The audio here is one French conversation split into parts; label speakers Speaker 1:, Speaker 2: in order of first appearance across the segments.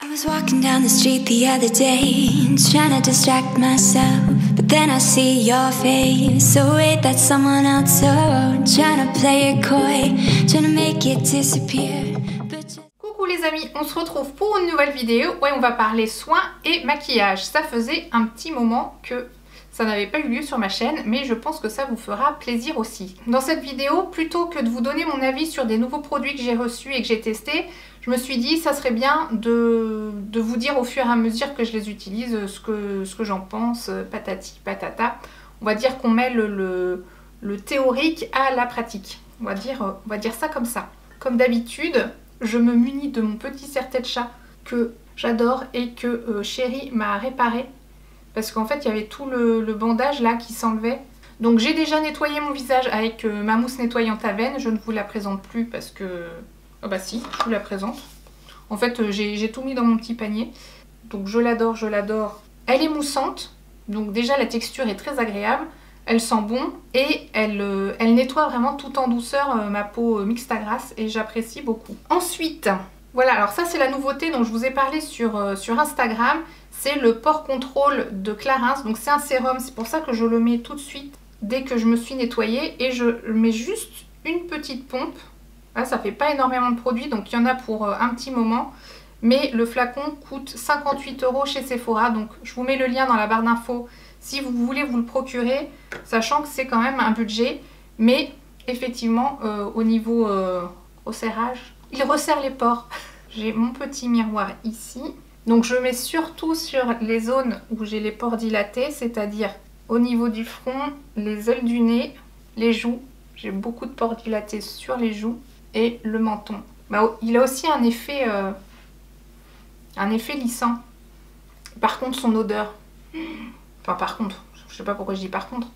Speaker 1: was walking down the street the other day, trying to distract myself, but then I see your face. So wait, that's someone else. Oh, trying to play it coy, trying to make it disappear.
Speaker 2: Coucou les amis, on se retrouve pour une nouvelle vidéo où on va parler soins et maquillage. Ça faisait un petit moment que ça n'avait pas eu lieu sur ma chaîne, mais je pense que ça vous fera plaisir aussi. Dans cette vidéo, plutôt que de vous donner mon avis sur des nouveaux produits que j'ai reçus et que j'ai testés, je me suis dit ça serait bien de vous dire au fur et à mesure que je les utilise ce que j'en pense, patati patata. On va dire qu'on met le théorique à la pratique. On va dire ça comme ça. Comme d'habitude, je me munis de mon petit serre-tête chat que j'adore et que Chérie m'a réparé. Parce qu'en fait, il y avait tout le bandage là qui s'enlevait. Donc j'ai déjà nettoyé mon visage avec ma mousse nettoyante à veine. Je ne vous la présente plus parce que... Ah bah si, je vous la présente. En fait, j'ai tout mis dans mon petit panier. Donc je l'adore, je l'adore. Elle est moussante. Donc déjà, la texture est très agréable. Elle sent bon et elle nettoie vraiment tout en douceur ma peau mixte à grasse et j'apprécie beaucoup. Ensuite, voilà, alors ça c'est la nouveauté dont je vous ai parlé sur Instagram. C'est le pore control de Clarins. Donc c'est un sérum, c'est pour ça que je le mets tout de suite dès que je me suis nettoyée. Et je mets juste une petite pompe. Là, ça fait pas énormément de produits, donc il y en a pour un petit moment. Mais le flacon coûte 58 € chez Sephora. Donc je vous mets le lien dans la barre d'infos si vous voulez vous le procurer. Sachant que c'est quand même un budget. Mais effectivement, au niveau resserrage, il resserre les pores. J'ai mon petit miroir ici. Donc je mets surtout sur les zones où j'ai les pores dilatés, c'est-à-dire au niveau du front, les ailes du nez, les joues. J'ai beaucoup de pores dilatés sur les joues et le menton. Bah, il a aussi un effet lissant. Par contre, son odeur... Enfin par contre, je sais pas pourquoi je dis par contre.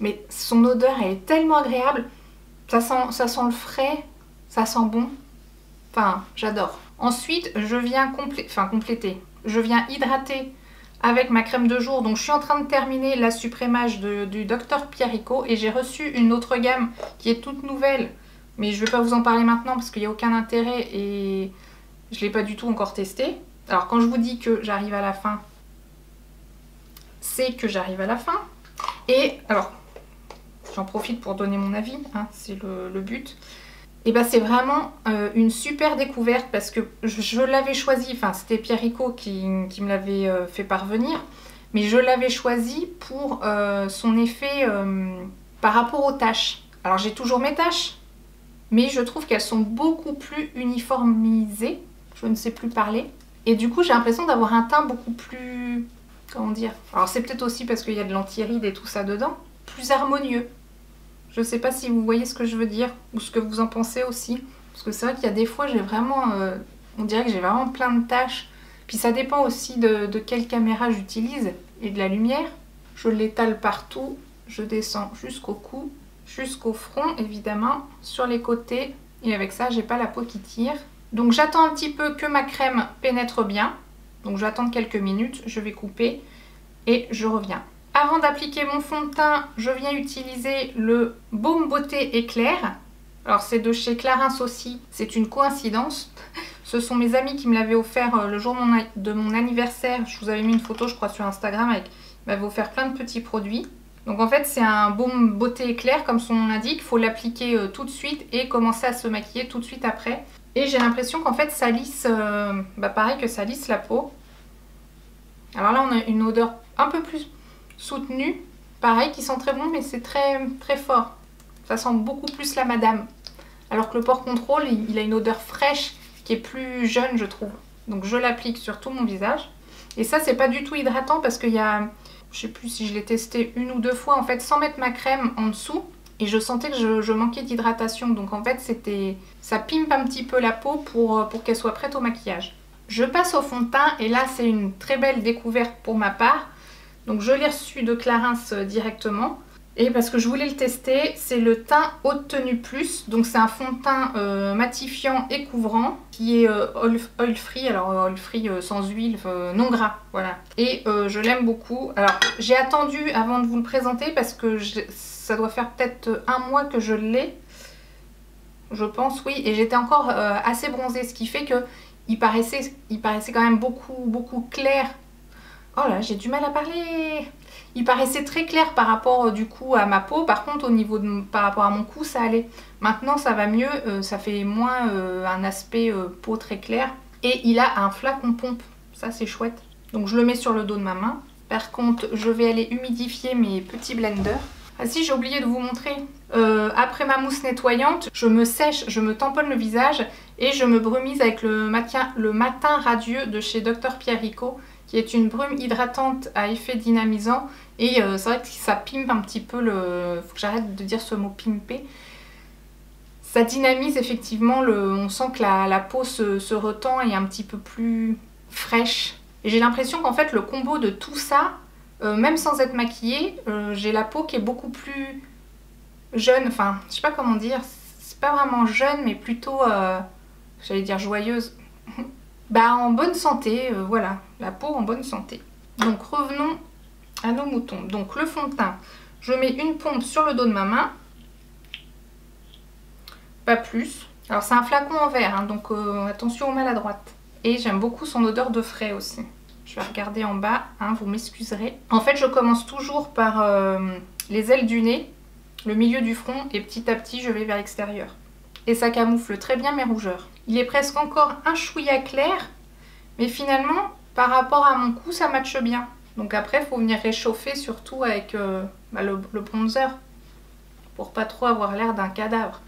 Speaker 2: Mais son odeur elle est tellement agréable. Ça sent le frais, ça sent bon. Enfin, j'adore. Ensuite, je viens compléter. Je viens hydrater avec ma crème de jour. Donc, je suis en train de terminer la Suprémage du Dr Pierrico. Et j'ai reçu une autre gamme qui est toute nouvelle. Mais je ne vais pas vous en parler maintenant parce qu'il n'y a aucun intérêt. Et je ne l'ai pas du tout encore testé. Alors, quand je vous dis que j'arrive à la fin, c'est que j'arrive à la fin. Et alors, j'en profite pour donner mon avis. Hein, c'est le but. Et bah c'est vraiment une super découverte parce que je l'avais choisi, enfin c'était Pierrico qui me l'avait fait parvenir, mais je l'avais choisi pour son effet par rapport aux taches. Alors j'ai toujours mes taches, mais je trouve qu'elles sont beaucoup plus uniformisées, je ne sais plus parler, et du coup j'ai l'impression d'avoir un teint beaucoup plus, comment dire, alors c'est peut-être aussi parce qu'il y a de l'anti-rides et tout ça dedans, plus harmonieux. Je sais pas si vous voyez ce que je veux dire ou ce que vous en pensez aussi. Parce que c'est vrai qu'il y a des fois, j'ai vraiment... on dirait que j'ai vraiment plein de taches. Puis ça dépend aussi de quelle caméra j'utilise et de la lumière. Je l'étale partout. Je descends jusqu'au cou, jusqu'au front évidemment, sur les côtés. Et avec ça, j'ai pas la peau qui tire. Donc j'attends un petit peu que ma crème pénètre bien. Donc j'attends quelques minutes, je vais couper et je reviens. Avant d'appliquer mon fond de teint, je viens utiliser le Baume Beauté Éclair. Alors c'est de chez Clarins aussi, c'est une coïncidence. Ce sont mes amis qui me l'avaient offert le jour de mon anniversaire. Je vous avais mis une photo je crois sur Instagram avec... Ils m'avaient offert plein de petits produits. Donc en fait c'est un Baume Beauté Éclair comme son nom l'indique. Il faut l'appliquer tout de suite et commencer à se maquiller tout de suite après. Et j'ai l'impression qu'en fait ça lisse, pareil que ça lisse la peau. Alors là on a une odeur un peu plus... soutenu, pareil qui sent très bon mais c'est très très fort, ça sent beaucoup plus la madame, alors que le pore control il a une odeur fraîche qui est plus jeune je trouve. Donc je l'applique sur tout mon visage et ça c'est pas du tout hydratant parce qu'il y a, je sais plus si je l'ai testé une ou deux fois en fait sans mettre ma crème en dessous et je sentais que je manquais d'hydratation, donc en fait ça pimpe un petit peu la peau pour qu'elle soit prête au maquillage. Je passe au fond de teint et là c'est une très belle découverte pour ma part. Donc je l'ai reçu de Clarins directement. Et parce que je voulais le tester, c'est le teint Haute Tenue Plus. Donc c'est un fond de teint matifiant et couvrant qui est oil free. Alors oil free sans huile, non gras, voilà. Et je l'aime beaucoup. Alors j'ai attendu avant de vous le présenter parce que ça doit faire peut-être un mois que je l'ai. Je pense, oui. Et j'étais encore assez bronzée, ce qui fait que il paraissait quand même beaucoup clair. Oh là, j'ai du mal à parler. Il paraissait très clair par rapport du coup à ma peau. Par contre, par rapport à mon cou, ça allait. Maintenant, ça va mieux. Ça fait moins un aspect peau très clair. Et il a un flacon pompe. Ça, c'est chouette. Donc, je le mets sur le dos de ma main. Par contre, je vais aller humidifier mes petits blenders. Ah si, j'ai oublié de vous montrer. Après ma mousse nettoyante, je me sèche, je me tamponne le visage et je me brumise avec le matin radieux de chez Dr Pierrico, qui est une brume hydratante à effet dynamisant. Et c'est vrai que ça pimpe un petit peu le... Faut que j'arrête de dire ce mot pimper. Ça dynamise effectivement, on sent que la peau se retend et est un petit peu plus fraîche. Et j'ai l'impression qu'en fait le combo de tout ça, même sans être maquillée, j'ai la peau qui est beaucoup plus jeune. Enfin, je sais pas comment dire, c'est pas vraiment jeune, mais plutôt, j'allais dire joyeuse. Bah en bonne santé, voilà, la peau en bonne santé. Donc revenons à nos moutons. Donc le fond de teint, je mets une pompe sur le dos de ma main. Pas plus. Alors c'est un flacon en verre, hein, donc attention aux maladroites. Et j'aime beaucoup son odeur de frais aussi. Je vais regarder en bas, hein, vous m'excuserez. En fait, je commence toujours par les ailes du nez, le milieu du front, et petit à petit, je vais vers l'extérieur. Et ça camoufle très bien mes rougeurs. Il est presque encore un chouïa clair, mais finalement, par rapport à mon cou, ça matche bien. Donc après, il faut venir réchauffer, surtout avec le bronzer, pour pas trop avoir l'air d'un cadavre.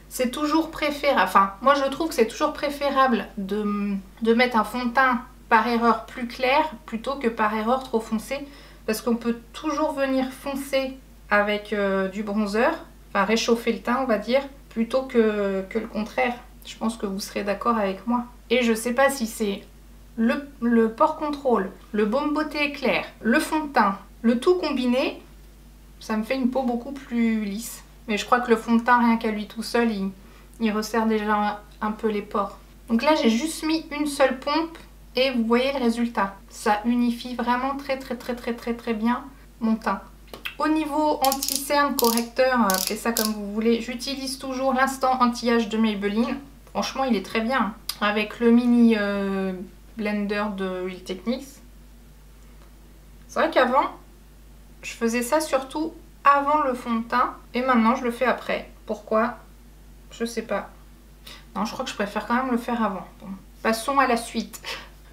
Speaker 2: C'est toujours préférable, enfin moi je trouve que c'est toujours préférable de mettre un fond de teint par erreur plus clair plutôt que par erreur trop foncé, parce qu'on peut toujours venir foncer avec du bronzer, enfin réchauffer le teint on va dire, plutôt que le contraire. Je pense que vous serez d'accord avec moi. Et je sais pas si c'est le pore control, le baume beauté éclair, le fond de teint, le tout combiné, ça me fait une peau beaucoup plus lisse. Mais je crois que le fond de teint, rien qu'à lui tout seul, il resserre déjà un peu les pores. Donc là, j'ai juste mis une seule pompe et vous voyez le résultat. Ça unifie vraiment très bien mon teint. Au niveau anti-cerne, correcteur, appelez ça comme vous voulez, j'utilise toujours l'instant anti-âge de Maybelline. Franchement, il est très bien. Avec le mini blender de Real Techniques. C'est vrai qu'avant, je faisais ça surtout avant le fond de teint et maintenant je le fais après. Pourquoi? Je sais pas. Non, je crois que je préfère quand même le faire avant. Bon. Passons à la suite.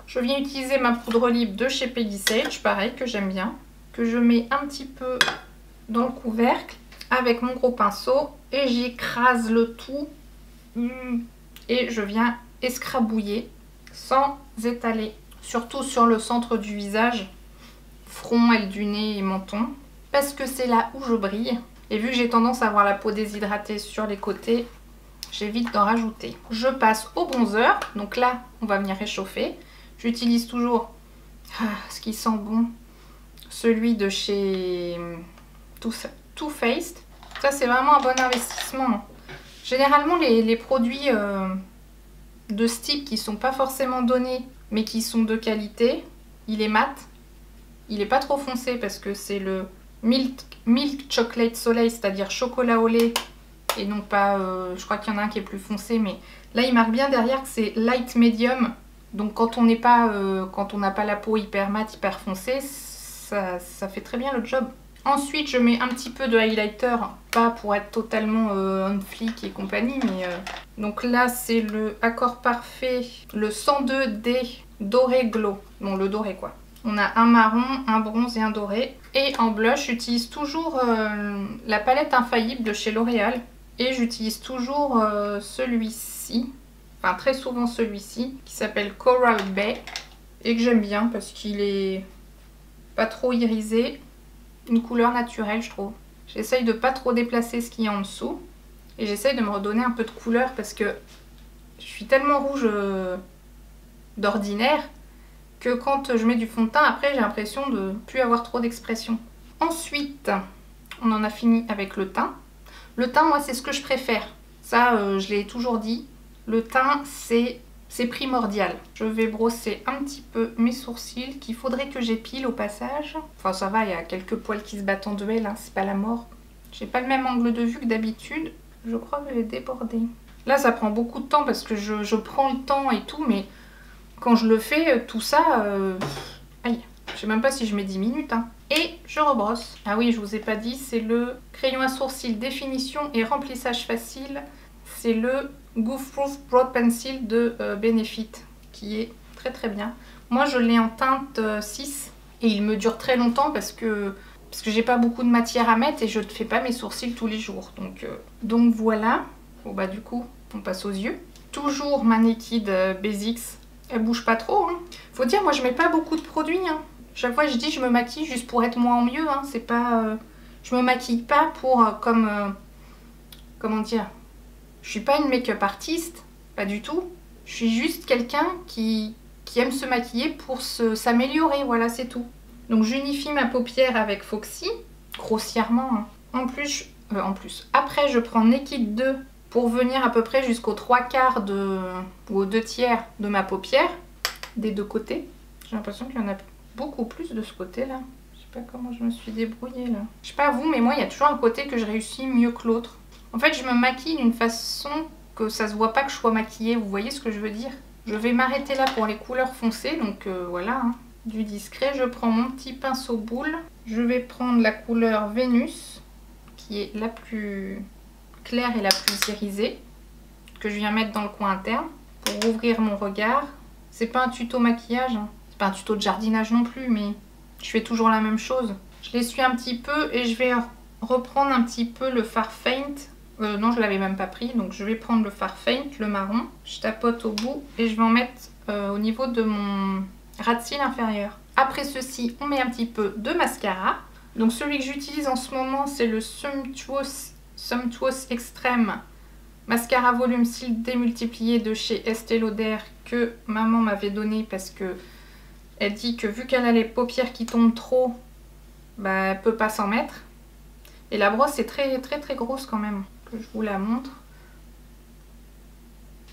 Speaker 2: Je viens utiliser ma poudre libre de chez Peggy Sage, pareil, que j'aime bien, que je mets un petit peu dans le couvercle avec mon gros pinceau et j'écrase le tout et je viens escrabouiller sans étaler, surtout sur le centre du visage, front, aile du nez et menton. Parce que c'est là où je brille. Et vu que j'ai tendance à avoir la peau déshydratée sur les côtés, j'évite d'en rajouter. Je passe au bronzer. Donc là, on va venir réchauffer. J'utilise toujours ce qui sent bon. Celui de chez Too Faced. Ça, c'est vraiment un bon investissement. Généralement, les produits de ce type qui sont pas forcément donnés, mais qui sont de qualité, il est mat. Il est pas trop foncé parce que c'est le Milk Chocolate Soleil, c'est-à-dire chocolat au lait, et non pas, je crois qu'il y en a un qui est plus foncé, mais là il marque bien derrière que c'est light medium, donc quand on n'a pas la peau hyper mat, hyper foncée, ça fait très bien le job. Ensuite je mets un petit peu de highlighter, pas pour être totalement on fleek et compagnie, mais donc là c'est le Accord Parfait, le 102D Doré Glow, bon le doré quoi. On a un marron, un bronze et un doré. Et en blush, j'utilise toujours la palette Infaillible de chez L'Oréal. Et j'utilise toujours celui-ci, enfin très souvent celui-ci, qui s'appelle Coral Bay. Et que j'aime bien parce qu'il est pas trop irisé. Une couleur naturelle, je trouve. J'essaye de pas trop déplacer ce qu'il y a en dessous. Et j'essaye de me redonner un peu de couleur parce que je suis tellement rouge d'ordinaire que quand je mets du fond de teint, après j'ai l'impression de ne plus avoir trop d'expression. Ensuite, on en a fini avec le teint. Le teint, moi, c'est ce que je préfère. Ça, je l'ai toujours dit. Le teint, c'est primordial. Je vais brosser un petit peu mes sourcils, qu'il faudrait que j'épile au passage. Enfin, ça va, il y a quelques poils qui se battent en duel, hein, c'est pas la mort. J'ai pas le même angle de vue que d'habitude. Je crois que je vais déborder. Là, ça prend beaucoup de temps parce que je prends le temps et tout, mais quand je le fais, tout ça, aïe, je sais même pas si je mets 10 minutes. Hein. Et je rebrosse. Ah oui, je vous ai pas dit, c'est le crayon à sourcils définition et remplissage facile. C'est le Goof Proof Broad Pencil de Benefit, qui est très très bien. Moi, je l'ai en teinte 6 et il me dure très longtemps parce que j'ai pas beaucoup de matière à mettre et je ne fais pas mes sourcils tous les jours. Donc voilà. Bon bah du coup, on passe aux yeux. Toujours ma Naked Basics. Elle bouge pas trop. Hein. Faut dire, moi je mets pas beaucoup de produits. Hein. Chaque fois je dis je me maquille juste pour être moins en mieux. Hein. C'est pas, je me maquille pas pour comment dire. Je suis pas une make-up artiste, pas du tout. Je suis juste quelqu'un qui aime se maquiller pour s'améliorer. Voilà, c'est tout. Donc j'unifie ma paupière avec Foxy, grossièrement. Hein. En plus, après je prends Naked 2 pour venir à peu près jusqu'aux 3/4 ou aux 2/3 de ma paupière, des deux côtés. J'ai l'impression qu'il y en a beaucoup plus de ce côté-là. Je sais pas comment je me suis débrouillée là. Je sais pas vous, mais moi il y a toujours un côté que je réussis mieux que l'autre. En fait, je me maquille d'une façon que ça se voit pas que je sois maquillée. Vous voyez ce que je veux dire? Je vais m'arrêter là pour les couleurs foncées, donc voilà. Hein. Du discret, je prends mon petit pinceau boule. Je vais prendre la couleur Vénus, qui est la plus claire et la plus irisée, que je viens mettre dans le coin interne pour ouvrir mon regard. C'est pas un tuto maquillage, hein. C'est pas un tuto de jardinage non plus, mais je fais toujours la même chose. Je l'essuie un petit peu et je vais reprendre un petit peu le fard faint. Non, je l'avais même pas pris, donc je vais prendre le fard faint, le marron. Je tapote au bout et je vais en mettre au niveau de mon ras de cils inférieur. Après ceci, on met un petit peu de mascara. Donc celui que j'utilise en ce moment, c'est le Sumptuous Extreme mascara volume cils démultiplié de chez Estée Lauder que maman m'avait donné parce que elle dit que vu qu'elle a les paupières qui tombent trop, bah elle peut pas s'en mettre. Et la brosse est très très très grosse quand même, que je vous la montre.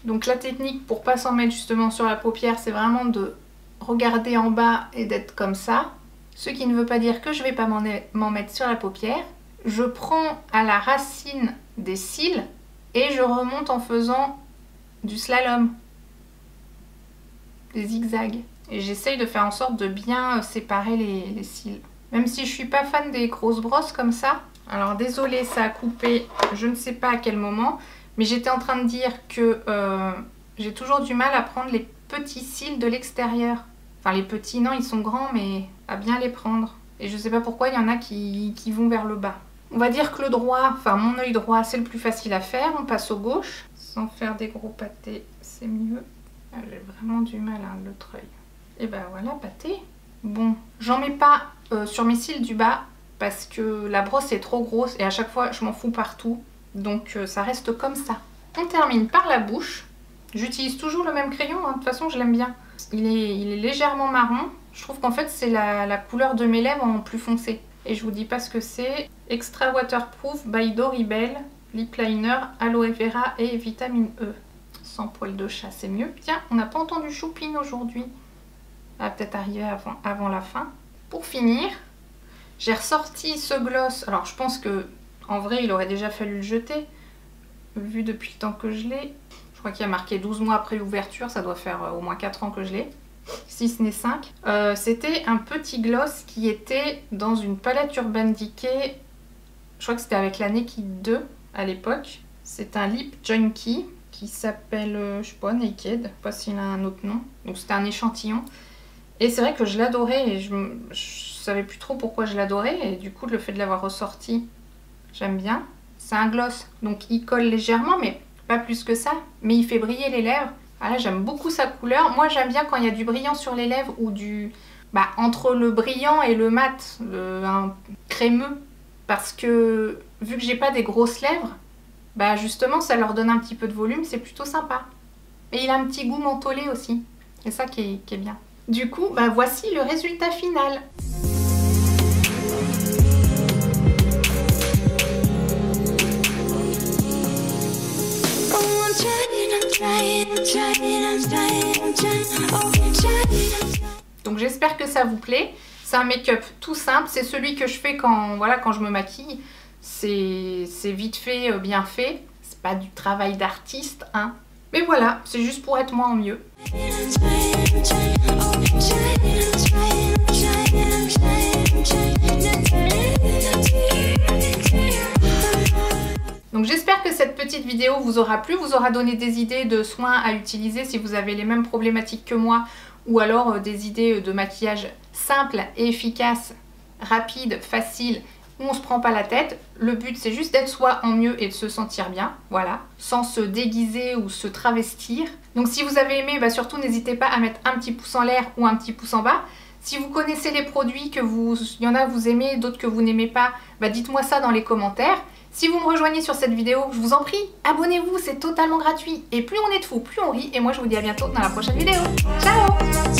Speaker 2: Donc la technique pour pas s'en mettre justement sur la paupière, c'est vraiment de regarder en bas et d'être comme ça. Ce qui ne veut pas dire que je vais pas m'en mettre sur la paupière. Je prends à la racine des cils et je remonte en faisant du slalom, des zigzags. Et j'essaye de faire en sorte de bien séparer les cils. Même si je suis pas fan des grosses brosses comme ça. Alors désolée, ça a coupé, je ne sais pas à quel moment. Mais j'étais en train de dire que j'ai toujours du mal à prendre les petits cils de l'extérieur. Enfin les petits, non, ils sont grands, mais à bien les prendre. Et je sais pas pourquoi il y en a qui vont vers le bas. On va dire que le droit, enfin mon œil droit, c'est le plus facile à faire. On passe au gauche. Sans faire des gros pâtés, c'est mieux. Ah, j'ai vraiment du mal, hein, l'autre œil. Et ben voilà, pâté. Bon, j'en mets pas sur mes cils du bas parce que la brosse est trop grosse et à chaque fois je m'en fous partout. Donc ça reste comme ça. On termine par la bouche. J'utilise toujours le même crayon, hein. De toute façon je l'aime bien. Il est légèrement marron. Je trouve qu'en fait c'est la couleur de mes lèvres en plus foncé. Et je vous dis pas ce que c'est. Extra Waterproof by Doribel. Lip Liner, Aloe Vera et Vitamine E. Sans poil de chat, c'est mieux. Tiens, on n'a pas entendu Choupine aujourd'hui. Ça va peut-être arriver avant la fin. Pour finir, j'ai ressorti ce gloss. Alors je pense que en vrai il aurait déjà fallu le jeter. Vu depuis le temps que je l'ai. Je crois qu'il y a marqué 12 mois après l'ouverture. Ça doit faire au moins 4 ans que je l'ai. Si ce n'est 5. C'était un petit gloss qui était dans une palette Urban Decay. Je crois que c'était avec la Naked 2 à l'époque. C'est un lip junkie qui s'appelle, je sais pas, Naked. Je sais pas s'il a un autre nom. Donc c'était un échantillon. Et c'est vrai que je l'adorais et je savais plus trop pourquoi je l'adorais. Et du coup, le fait de l'avoir ressorti, j'aime bien. C'est un gloss, donc il colle légèrement, mais pas plus que ça. Mais il fait briller les lèvres. Voilà, j'aime beaucoup sa couleur. Moi, j'aime bien quand il y a du brillant sur les lèvres ou du... Bah, entre le brillant et le mat, un crémeux. Parce que, vu que j'ai pas des grosses lèvres, bah justement, ça leur donne un petit peu de volume, c'est plutôt sympa. Et il a un petit goût mentholé aussi. C'est ça qui est bien. Du coup, bah voici le résultat final. Donc j'espère que ça vous plaît. C'est un make-up tout simple. C'est celui que je fais quand je me maquille. C'est vite fait, bien fait. C'est pas du travail d'artiste, hein. Mais voilà, c'est juste pour être moi en mieux. Donc j'espère que cette petite vidéo vous aura plu, vous aura donné des idées de soins à utiliser si vous avez les mêmes problématiques que moi, ou alors des idées de maquillage simples et efficaces, rapides, faciles, où on se prend pas la tête. Le but c'est juste d'être soi en mieux et de se sentir bien, voilà, sans se déguiser ou se travestir. Donc si vous avez aimé, surtout n'hésitez pas à mettre un petit pouce en l'air ou un petit pouce en bas. Si vous connaissez les produits, il y en a vous aimez, d'autres que vous n'aimez pas, dites-moi ça dans les commentaires. Si vous me rejoignez sur cette vidéo, je vous en prie, abonnez-vous, c'est totalement gratuit. Et plus on est de fous, plus on rit. Et moi je vous dis à bientôt dans la prochaine vidéo. Ciao!